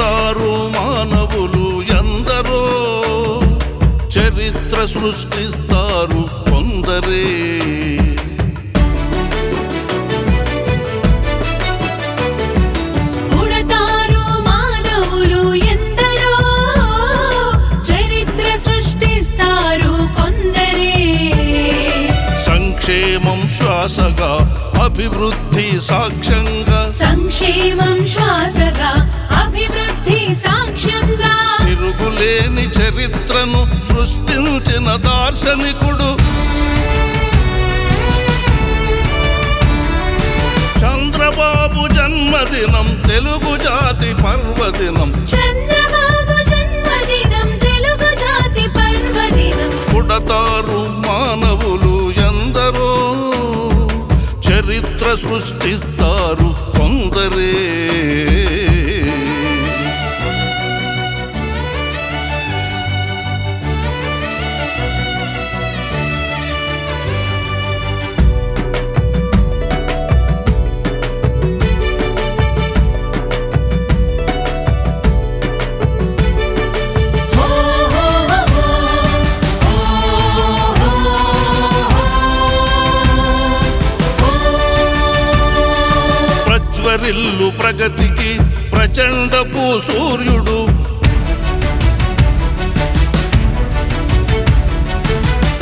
పుడతారు మానవులు ఎందరో, చరిత్ర సృష్టిస్తారు కొందరే. పుడతారు మానవులు ఎందరో, చరిత్ర సృష్టిస్తారు కొందరే. సంక్షేమం శ్వాసగా అభివృద్ధి సాక్ష్యంగా, సంక్షేమం శ్వాసగా అభివృద్ధి సాక్ష్యంగా, తిరుగులేని చరిత్రను సృష్టించిన దార్శనికుడు. చంద్రబాబు జన్మదినం తెలుగు జాతి పర్వదినం, చంద్రబాబు జన్మదినం తెలుగు జాతి పర్వదినం. పుడతారు మానవులు ఎందరో, చరిత్ర సృష్టిస్తారు కొందరే. ప్రజ్వరిల్లు ప్రగతికి ప్రచండపు సూర్యుడు,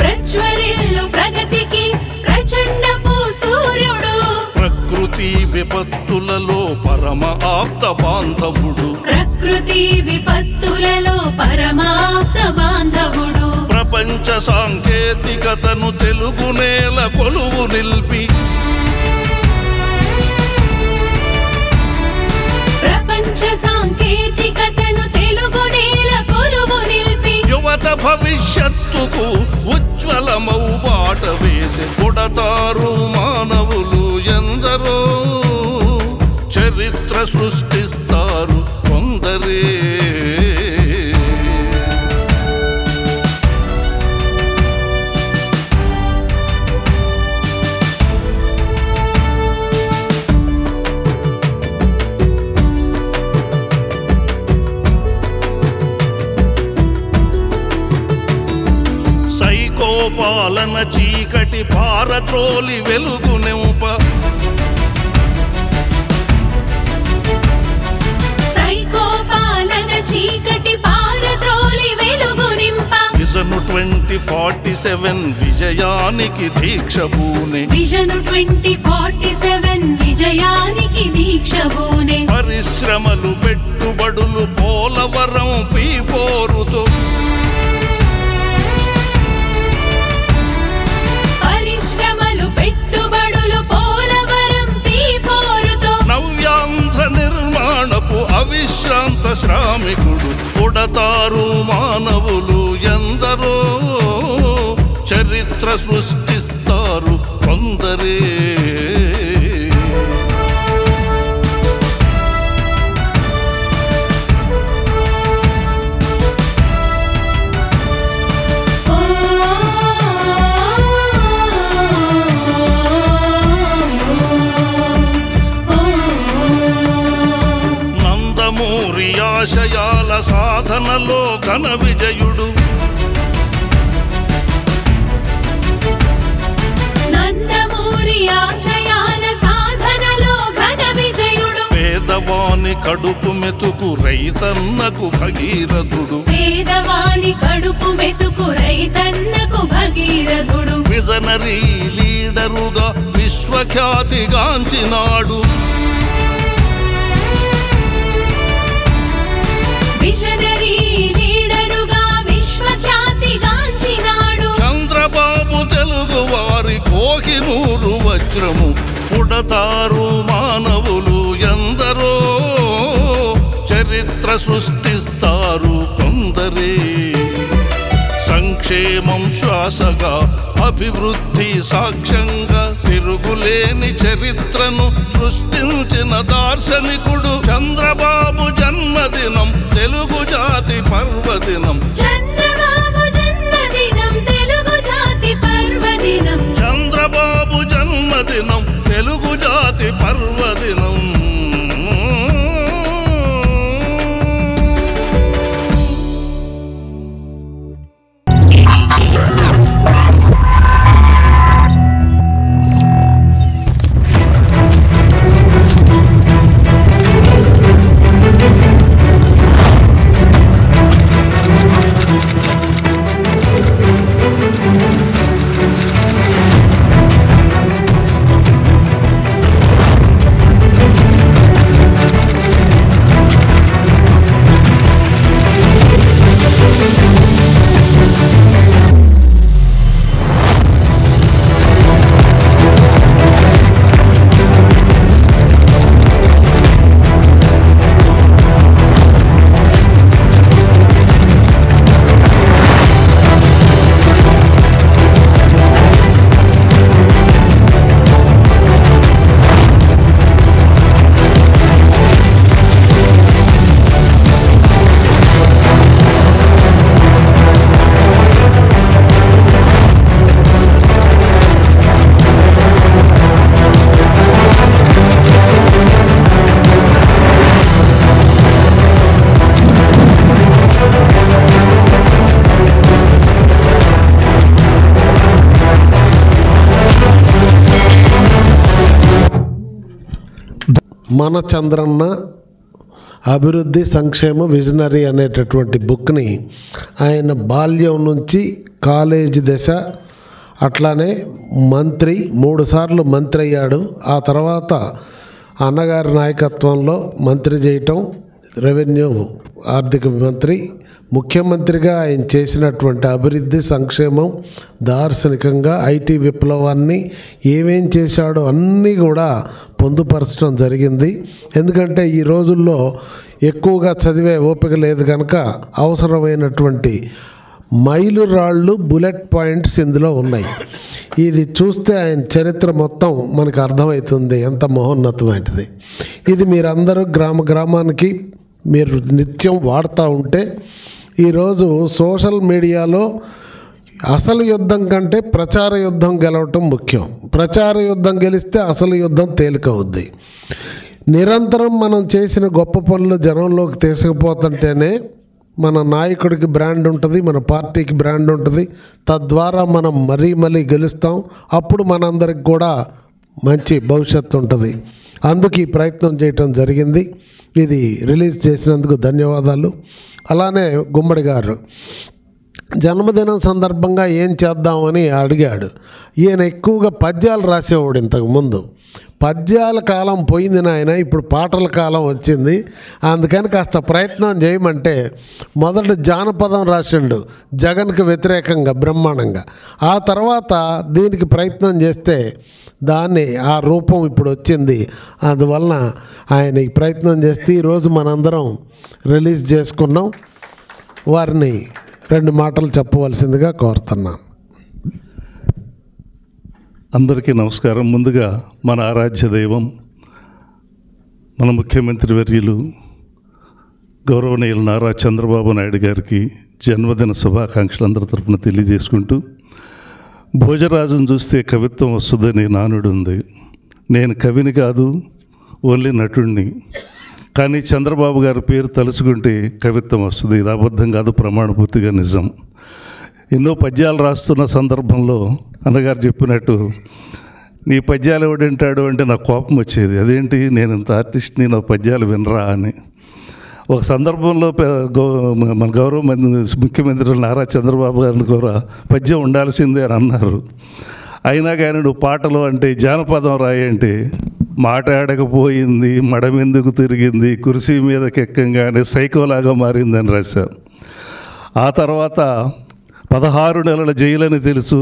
ప్రజ్వరిల్లు ప్రగతికి ప్రచండపు సూర్యుడు, ప్రకృతి విపత్తులలో పరమ ఆప్త బాంధవుడు, ప్రకృతి విపత్తులలో పరమాప్త బాంధవుడు. ప్రపంచ సాంకేతికతను తెలుగు నేల కొలువు నిల్పి, ప్రపంచ సాంకేతికతను తెలుగు నేల కొలువు నిల్పి, యువత భవిష్యత్తుకు ఉజ్వలమౌ బాట వేసి, పుడతారు మానవులు ఎందరో, చరిత్ర సృష్టిస్తారు కొందరే. సైకోపాలన చీకటి పారత్రోలి వెలుగు నింప, సైకోపాలన చీకటి పారత్రోలి వెలుగు నింప, విజన్ 2047 విజయానికి దీక్ష పూనే, విజన్ 2047 విజయానికి దీక్ష పూనే. పరిశ్రమలు పెట్టుబడులు పోలవరం P4తో, పరిశ్రమలు పెట్టుబడులు పోలవరం P4తో, నవ్యాంధ్ర నిర్మాణపు అవిశ్రాంత శ్రామికుడు. పుడతారు మానవులు ఎందరో, చరిత్ర సృష్టిస్తారు కొందరే. నందమూరి ఆశయాల సాధనలో ఘన విజయుడు, నందమూరి ఆశయాల సాధనలో ఘన విజయుడు, పేదవాని కడుపు మెతుకు రైతన్నకు భగీరథుడు, పేదవాని కడుపు మెతుకు రైతన్నకు భగీరథుడు, విజనరీ లీడరుగా విశ్వఖ్యాతిగాంచినాడు, విజనరీ లీడరుగా విశ్వఖ్యాతిగాంచినాడు. చంద్రబాబు తెలుగు వారి కోహినూరు వజ్రము. పుడతారు మానవులు ఎందరో, చరిత్ర సృష్టిస్తారు కొందరే. సంక్షేమం శ్వాసగా అభివృద్ధి సాక్ష్యంగా, తిరుగులేని చరిత్రను సృష్టించిన దార్శనికుడు. చంద్రబాబు జన్మదినం తెలుగు జాతి పర్వదినం, చంద్రబాబు జన్మదినం తెలుగు జాతి పర్వదినం, చంద్రబాబు జన్మదినం తెలుగు జాతి పర్వదినం. మన చంద్రన్న అభివృద్ధి సంక్షేమ విజనరీ అనేటటువంటి బుక్ని ఆయన బాల్యం నుంచి కాలేజీ దశ, అట్లానే మంత్రి 3 సార్లు మంత్రి అయ్యాడు. ఆ తర్వాత అన్నగారి నాయకత్వంలో మంత్రి చేయటం, రెవెన్యూ ఆర్థిక మంత్రి, ముఖ్యమంత్రిగా ఆయన చేసినటువంటి అభివృద్ధి సంక్షేమం, దార్శనికంగా ఐటీ విప్లవాన్ని ఏమేం చేశాడో అన్నీ కూడా పొందుపరచడం జరిగింది. ఎందుకంటే ఈ రోజుల్లో ఎక్కువగా చదివే ఓపిక లేదు కనుక అవసరమైనటువంటి మైలురాళ్ళు, బుల్లెట్ పాయింట్స్ ఇందులో ఉన్నాయి. ఇది చూస్తే ఆయన చరిత్ర మొత్తం మనకు అర్థమవుతుంది ఎంత మహోన్నతమైనది. ఇది మీరందరూ గ్రామానికి మీరు నిత్యం వాడుతూ ఉంటే, ఈరోజు సోషల్ మీడియాలో అసలు యుద్ధం కంటే ప్రచార యుద్ధం గెలవటం ముఖ్యం. ప్రచార యుద్ధం గెలిస్తే అసలు యుద్ధం తేలికవుద్ది. నిరంతరం మనం చేసిన గొప్ప పనులు జనంలోకి తీసుకుపోతుంటేనే మన నాయకుడికి బ్రాండ్ ఉంటుంది, మన పార్టీకి బ్రాండ్ ఉంటుంది. తద్వారా మనం మరీ గెలుస్తాం. అప్పుడు మనందరికి కూడా మంచి భవిష్యత్తు ఉంటుంది. అందుకు ఈ ప్రయత్నం చేయటం జరిగింది. ఇది రిలీజ్ చేసినందుకు ధన్యవాదాలు. అలానే గుమ్మడి గారు జన్మదినం సందర్భంగా ఏం చేద్దామని అడిగాడు. ఈయన ఎక్కువగా పద్యాలు రాసేవాడు. ఇంతకుముందు పద్యాల కాలం పోయింది నాయన, ఇప్పుడు పాటల కాలం వచ్చింది. అందుకని కాస్త ప్రయత్నం చేయమంటే మొదట జానపదం రాసిండు జగన్కి వ్యతిరేకంగా బ్రహ్మాండంగా. ఆ తర్వాత దీనికి ప్రయత్నం చేస్తే దాన్ని ఆ రూపం ఇప్పుడు వచ్చింది. అందువలన ఆయన ఈ ప్రయత్నం చేస్తే ఈరోజు మనందరం రిలీజ్ చేసుకున్నాం. వారిని 2 మాటలు చెప్పవలసిందిగా కోరుతున్నాను. అందరికీ నమస్కారం. ముందుగా మన ఆరాధ్య దైవం, మన ముఖ్యమంత్రి వర్యులు గౌరవనీయులు నారా చంద్రబాబు నాయుడు గారికి జన్మదిన శుభాకాంక్షలు అందరి తరపున తెలియజేసుకుంటూ, భోజరాజును చూస్తే కవిత్వం వస్తుందని నానుడు ఉంది. నేను కవిని కాదు, ఓన్లీ నటుడిని. కానీ చంద్రబాబు గారి పేరు తలుచుకుంటే కవిత్వం వస్తుంది. ఇది అబద్ధం కాదు, ప్రమాణపూర్తిగా నిజం. ఎన్నో పద్యాలు రాస్తున్న సందర్భంలో అన్నగారు చెప్పినట్టు నీ పద్యాలు ఎవడంటాడు అంటే నాకు కోపం వచ్చేది. అదేంటి, నేను ఇంత ఆర్టిస్ట్ని, నా పద్యాలు వినరా అని. ఒక సందర్భంలో మన గౌరవ ముఖ్యమంత్రి నారా చంద్రబాబు గారిని కూడా పద్యం ఉండాల్సిందే అని అన్నారు. అయినా కానీ నువ్వు పాటలు అంటే జానపదం రాయి అంటే మాట్లాడకపోయింది, మడమెందుకు తిరిగింది, కుర్చీ మీదకి ఎక్కంగానే సైకోలాగా మారిందని రాశారు. ఆ తర్వాత 16 నెలల జైలని తెలుసు,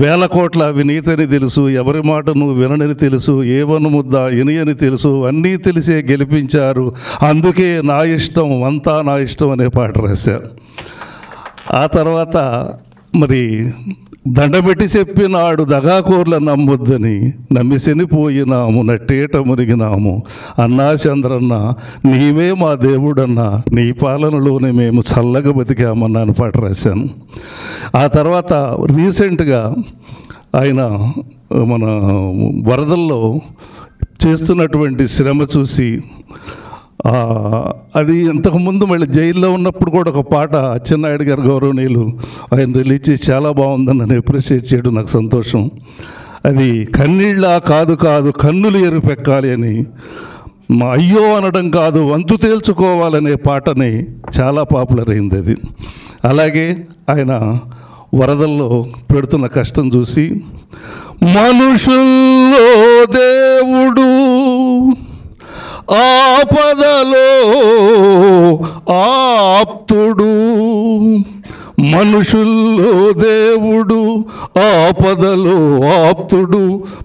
1000 కోట్ల అవినీతిని తెలుసు, ఎవరి మాట నువ్వు వినని తెలుసు, ఏవను ముద్ద ఇనియని తెలుసు, అన్నీ తెలిసే గెలిపించారు, అందుకే నా ఇష్టం అంతా నా ఇష్టం అనే పాట రాశారు. ఆ తర్వాత మరి దండబెట్టి చెప్పినాడు దగాకోర్ల నమ్మొద్దని, నమ్మి శనిపోయినాము నట్టేట మునిగినాము, అన్నా చంద్రన్న నీవే మా దేవుడన్నా, నీ పాలనలోనే మేము చల్లగా బతికామన్నాను పాట రాశాను. ఆ తర్వాత రీసెంట్గా ఆయన మన వరదల్లో చేస్తున్నటువంటి శ్రమ చూసి, అది ఇంతకుముందు మళ్ళీ జైల్లో ఉన్నప్పుడు కూడా ఒక పాట అచ్చెన్నాయుడు గారు గౌరవనీయులు ఆయన రిలీజ్ చేసి చాలా బాగుందని నన్ను అప్రిషియేట్ చేయడం నాకు సంతోషం. అది కన్నీళ్ళ కాదు కన్నులు ఎరుపెక్కాలి అని, మా అయ్యో అనడం కాదు వంతు తేల్చుకోవాలనే పాటని చాలా పాపులర్ అయింది అది. అలాగే ఆయన వరదల్లో పెడుతున్న కష్టం చూసి, మనుషుల్లో దేవుడు ఆపదలో ఆప్తుడు, మనుషుల్లో దేవుడు ఆపదలో ఆప్తుడు,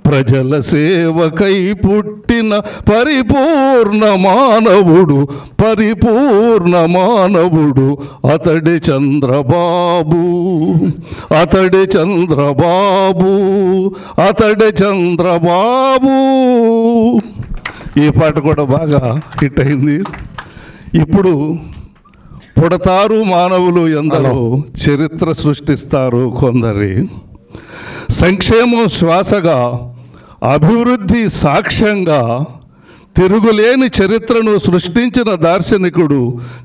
ప్రజల సేవకై పుట్టిన పరిపూర్ణ మానవుడు, పరిపూర్ణ మానవుడు అతడే చంద్రబాబు, అతడే చంద్రబాబు, అతడే చంద్రబాబు. ఈ పాట కూడా బాగా హిట్ అయింది. ఇప్పుడు పుడతారు మానవులు ఎందరో, చరిత్ర సృష్టిస్తారు కొందరి, సంక్షేమం శ్వాసగా అభివృద్ధి సాక్ష్యంగా తిరుగులేని చరిత్రను సృష్టించిన దార్శనికుడు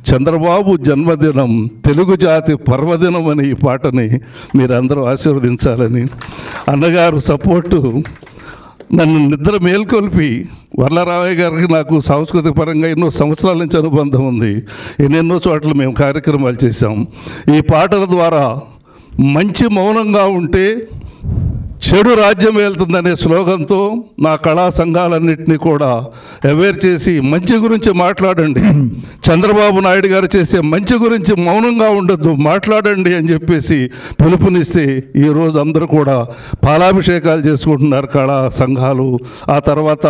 చంద్రబాబు జన్మదినం తెలుగు జాతి పర్వదినం అని ఈ పాటని మీరందరూ ఆశీర్వదించాలని, అన్నగారు సపోర్టు నన్ను నిద్ర మేల్కొల్పి వరలరామయ్య గారికి నాకు సాంస్కృతిక పరంగా ఎన్నో సంవత్సరాల నుంచి అనుబంధం ఉంది. ఎన్నెన్నో చోట్ల మేము కార్యక్రమాలు చేశాం. ఈ పాటల ద్వారా మంచి మౌనంగా ఉంటే చెడు రాజ్యం వెళ్తుందనే స్లోగన్తో నా కళా సంఘాలన్నింటినీ కూడా అవేర్ చేసి మంచి గురించి మాట్లాడండి, చంద్రబాబు నాయుడు గారు చేసే మంచి గురించి మౌనంగా ఉండొద్దు, మాట్లాడండి అని చెప్పేసి పిలుపునిస్తే ఈరోజు అందరూ కూడా పాలాభిషేకాలు చేసుకుంటున్నారు కళా సంఘాలు. ఆ తర్వాత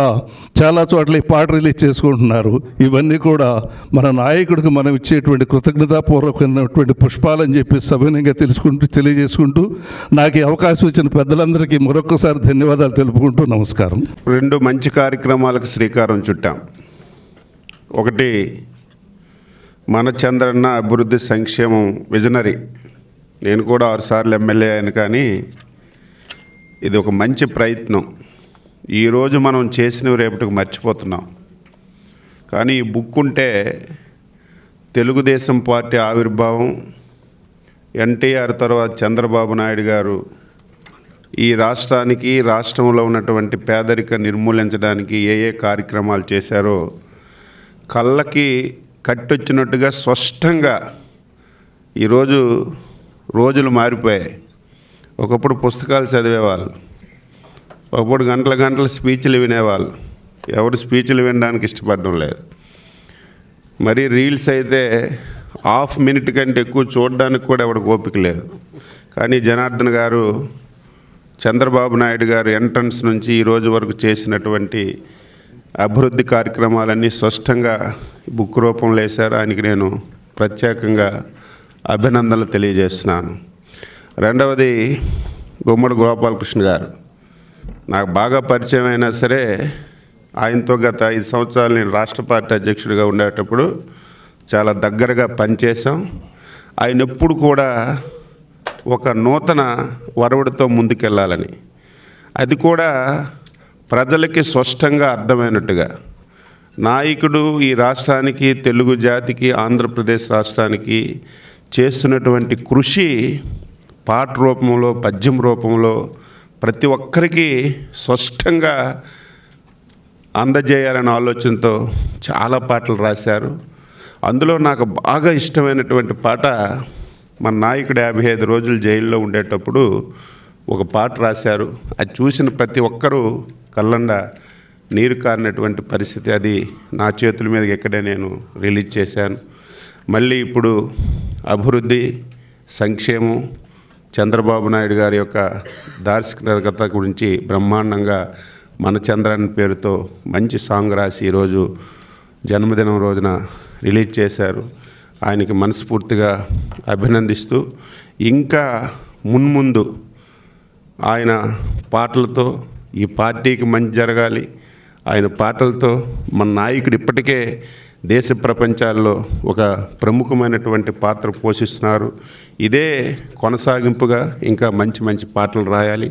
చాలా చోట్ల ఈ పాట రిలీజ్ చేసుకుంటున్నారు. ఇవన్నీ కూడా మన నాయకుడికి మనం ఇచ్చేటువంటి కృతజ్ఞతాపూర్వకమైనటువంటి పుష్పాలని చెప్పి సవినయంగా తెలియజేసుకుంటూ నాకు ఈ అవకాశం ఇచ్చిన పెద్దలందరికీ మరొకసారి ధన్యవాదాలు తెలుపుకుంటూ నమస్కారం. 2 మంచి కార్యక్రమాలకు శ్రీకారం చుట్టాం. ఒకటి మన చంద్రన్న అభివృద్ధి సంక్షేమం విజనరీ. నేను కూడా 6 సార్లు ఎమ్మెల్యే అయ్యాను, కానీ ఇది ఒక మంచి ప్రయత్నం. ఈరోజు మనం చేసినవి రేపటికి మర్చిపోతున్నాం. కానీ ఈ బుక్ ఉంటే తెలుగుదేశం పార్టీ ఆవిర్భావం, ఎన్టీఆర్ తర్వాత చంద్రబాబు నాయుడు గారు ఈ రాష్ట్రానికి, రాష్ట్రంలో ఉన్నటువంటి పేదరిక నిర్మూలించడానికి ఏ కార్యక్రమాలు చేశారో కళ్ళకి కట్టొచ్చినట్టుగా స్పష్టంగా ఈరోజు రోజులు మారిపోయాయి. ఒకప్పుడు పుస్తకాలు చదివేవాళ్ళు, ఒకప్పుడు గంటల స్పీచ్లు వినేవాళ్ళు. ఎవరు స్పీచ్లు వినడానికి ఇష్టపడడం లేదు. మరి రీల్స్ అయితే హాఫ్ మినిట్ కంటే ఎక్కువ చూడడానికి కూడా ఎవరికి ఓపిక లేదు. కానీ జనార్దన్ గారు, చంద్రబాబు నాయుడు గారు ఎంట్రన్స్ నుంచి ఈ రోజు వరకు చేసినటువంటి అభివృద్ధి కార్యక్రమాలన్నీ స్పష్టంగా బుక్ రూపంలో వేశారు. ఆయనకి నేను ప్రత్యేకంగా అభినందనలు తెలియజేస్తున్నాను. రెండవది గుమ్మడి గోపాలకృష్ణ గారు. నాకు బాగా పరిచయం అయినా సరే ఆయనతో గత 5 సంవత్సరాలు నేను రాష్ట్ర పార్టీ అధ్యక్షుడిగా ఉండేటప్పుడు చాలా దగ్గరగా పనిచేశాం. ఆయన ఎప్పుడు కూడా ఒక నూతన వరవడితో ముందుకెళ్ళాలని, అది కూడా ప్రజలకి స్పష్టంగా అర్థమైనట్టుగా నాయకుడు ఈ రాష్ట్రానికి, తెలుగు జాతికి, ఆంధ్రప్రదేశ్ రాష్ట్రానికి చేస్తున్నటువంటి కృషి పాట రూపంలో, పద్యం రూపంలో ప్రతి ఒక్కరికి స్పష్టంగా అందజేయాలనే ఆలోచనతో చాలా పాటలు రాశారు. అందులో నాకు బాగా ఇష్టమైనటువంటి పాట, మన నాయకుడు 55 రోజులు జైల్లో ఉండేటప్పుడు ఒక పాట రాశారు. అది చూసిన ప్రతి ఒక్కరూ కళ్ళండ నీరు కారినటువంటి పరిస్థితి. అది నా చేతుల మీద ఇక్కడే నేను రిలీజ్ చేశాను. మళ్ళీ ఇప్పుడు అభివృద్ధి సంక్షేమం, చంద్రబాబు నాయుడు గారి యొక్క దార్శనికత గురించి బ్రహ్మాండంగా మన చంద్రన్ పేరుతో మంచి సాంగ్ రాసి ఈరోజు జన్మదినం రోజున రిలీజ్ చేశారు. ఆయనకి మనస్ఫూర్తిగా అభినందిస్తూ, ఇంకా మున్ముందు ఆయన పాటలతో ఈ పార్టీకి మంచి జరగాలి. ఆయన పాటలతో మన నాయకుడు ఇప్పటికే దేశ ప్రపంచాల్లో ఒక ప్రముఖమైనటువంటి పాత్ర పోషిస్తున్నారు. ఇదే కొనసాగింపుగా ఇంకా మంచి మంచి పాటలు రాయాలి.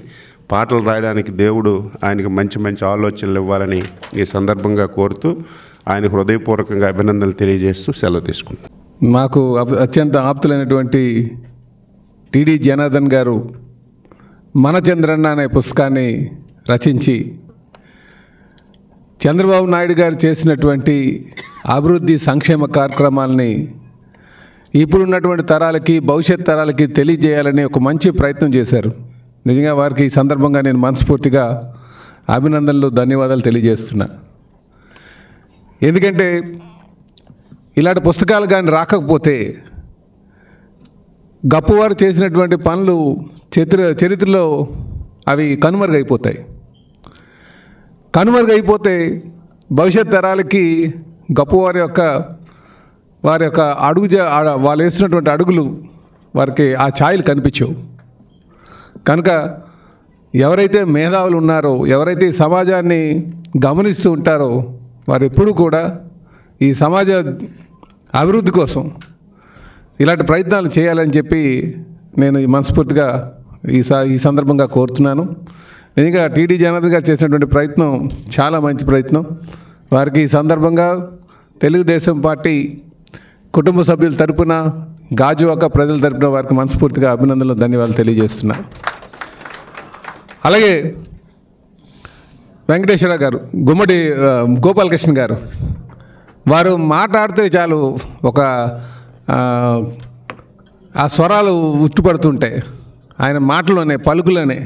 పాటలు రాయడానికి దేవుడు ఆయనకి మంచి మంచి ఆలోచనలు ఇవ్వాలని ఈ సందర్భంగా కోరుతూ ఆయన హృదయపూర్వకంగా అభినందనలు తెలియజేస్తూ సెలవు తీసుకుంటాం. మాకు అత్యంత ఆప్తులైనటువంటి టిడి జనార్దన్ గారు మన చంద్రన్న అనే పుస్తకాన్ని రచించి చంద్రబాబు నాయుడు గారు చేసినటువంటి అభివృద్ధి సంక్షేమ కార్యక్రమాలని ఇప్పుడున్నటువంటి తరాలకి, భవిష్యత్ తరాలకి తెలియజేయాలని ఒక మంచి ప్రయత్నం చేశారు. నిజంగా వారికి ఈ సందర్భంగా నేను మనస్ఫూర్తిగా అభినందనలు, ధన్యవాదాలు తెలియజేస్తున్నా. ఎందుకంటే ఇలాంటి పుస్తకాలు కానీ రాకపోతే గొప్పవారు చేసినటువంటి పనులు చరిత్రలో అవి కనుమరుగైపోతే భవిష్యత్ తరాలకి గొప్పవారి యొక్క వాళ్ళు వేస్తున్నటువంటి అడుగులు వారికి ఆ ఛాయలు కనిపించవు. కనుక ఎవరైతే మేధావులు ఉన్నారో, ఎవరైతే ఈ సమాజాన్ని గమనిస్తూ ఉంటారో వారు ఎప్పుడూ కూడా ఈ సమాజ అభివృద్ధి కోసం ఇలాంటి ప్రయత్నాలు చేయాలని చెప్పి నేను మనస్ఫూర్తిగా ఈ సందర్భంగా కోరుతున్నాను. నిజంగా టీడీ జనార్దన్ గారు చేసినటువంటి ప్రయత్నం చాలా మంచి ప్రయత్నం. వారికి ఈ సందర్భంగా తెలుగుదేశం పార్టీ కుటుంబ సభ్యుల తరపున, గాజువాక ప్రజల తరపున వారికి మనస్ఫూర్తిగా అభినందనలు, ధన్యవాదాలు తెలియజేస్తున్నా. అలాగే వెంకటేశ్వర గారు, గుమ్మడి గోపాలకృష్ణ గారు, వారు మాట్లాడితే చాలు ఒక ఆ స్వరాలు ఉట్టుపడుతుంటాయి ఆయన మాటలోనే, పలుకులోనే.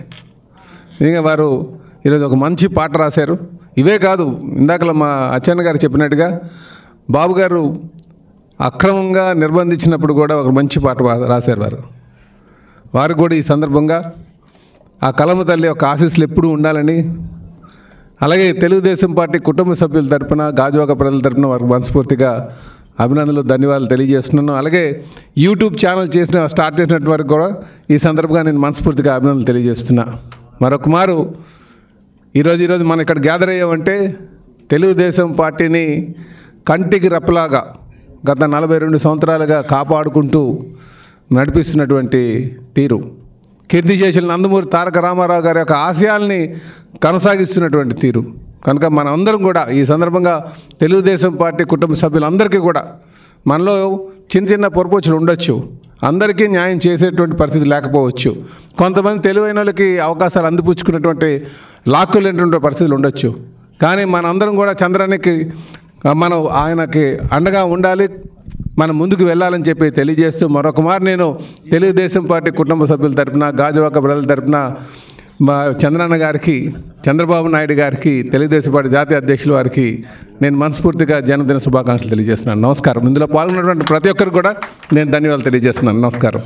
ఇంకా వారు ఈరోజు ఒక మంచి పాట రాశారు. ఇవే కాదు, ఇందాకలా మా అచ్చన్న గారు చెప్పినట్టుగా బాబు గారు అక్రమంగా నిర్బంధించినప్పుడు కూడా ఒక మంచి పాట రాశారు వారు కూడా ఈ సందర్భంగా ఆ కలమ తల్లి యొక్క ఆశీస్సులు ఎప్పుడూ ఉండాలని, అలాగే తెలుగుదేశం పార్టీ కుటుంబ సభ్యుల తరపున, గాజువాక ప్రజల తరపున వారికి మనస్ఫూర్తిగా అభినందనలు, ధన్యవాదాలు తెలియజేస్తున్నాను. అలాగే యూట్యూబ్ ఛానల్ స్టార్ట్ చేసినటువంటి వారికి కూడా ఈ సందర్భంగా నేను మనస్ఫూర్తిగా అభినందనలు తెలియజేస్తున్నా. మరొక మారు ఈరోజు మనం ఇక్కడ గ్యాదర్ అయ్యామంటే తెలుగుదేశం పార్టీని కంటికి రెప్పలాగా గత 42 సంవత్సరాలుగా కాపాడుకుంటూ నడిపిస్తున్నటువంటి తీరు, కీర్తిశేషులు నందమూరి తారక రామారావు గారి యొక్క ఆశయాల్ని కొనసాగిస్తున్నటువంటి తీరు కనుక మనం అందరం కూడా ఈ సందర్భంగా తెలుగుదేశం పార్టీ కుటుంబ సభ్యులందరికీ కూడా, మనలో చిన్న పొరపోచులు ఉండొచ్చు, అందరికీ న్యాయం చేసేటువంటి పరిస్థితి లేకపోవచ్చు, కొంతమంది తెలివైన వాళ్ళకి అవకాశాలు అందిపుచ్చుకున్నటువంటి లాక్కులేనటువంటి పరిస్థితులు ఉండొచ్చు. కానీ మనందరం కూడా చంద్రానికి మనం ఆయనకి అండగా ఉండాలి, మనం ముందుకు వెళ్ళాలని చెప్పి తెలియజేస్తూ మరొక మారు నేను తెలుగుదేశం పార్టీ కుటుంబ సభ్యుల తరపున, గాజువాక ప్రజల తరపున మా చంద్రన్న గారికి, చంద్రబాబు నాయుడు గారికి, తెలుగుదేశం పార్టీ జాతీయ అధ్యక్షుల వారికి నేను మనస్ఫూర్తిగా జన్మదిన శుభాకాంక్షలు తెలియజేస్తున్నాను. నమస్కారం. ఇందులో పాల్గొన్నటువంటి ప్రతి ఒక్కరికి కూడా నేను ధన్యవాదాలు తెలియజేస్తున్నాను. నమస్కారం.